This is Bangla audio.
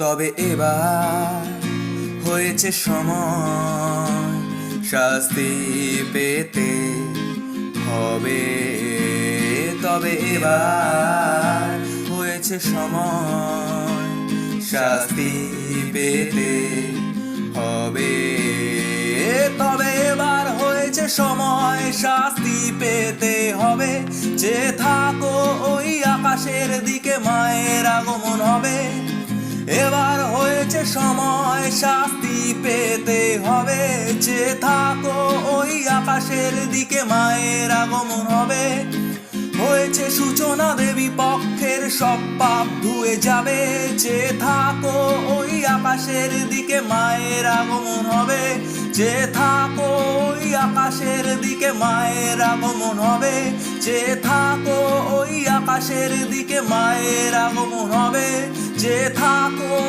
তবে এবার হয়েছে সময়, শাস্তি পেতে হবে। তবে এবার হয়েছে সময়, শাস্তি পেতে হবে। তবে এবার হয়েছে সময়, শাস্তি পেতে হবে। যে থাকো ওই আকাশের দিকে, মায়ের আগমন হবে। এবার হয়েছে সময়, শাস্তি পেতে হবে। যে থাকো ওই আকাশের দিকে, মায়ের আগমন হবে। হয়েছে সূচনা, দেবী পক্ষের সব পাপ ধুয়ে যাবে। যে থাকো ওই আকাশের দিকে, মায়ের আগমন হবে। যে থাকো ওই আকাশের দিকে, মায়ের আগমন হবে। যে থাকো ওই আকাশের দিকে, মায়ের আগমন হবে। যে থাকো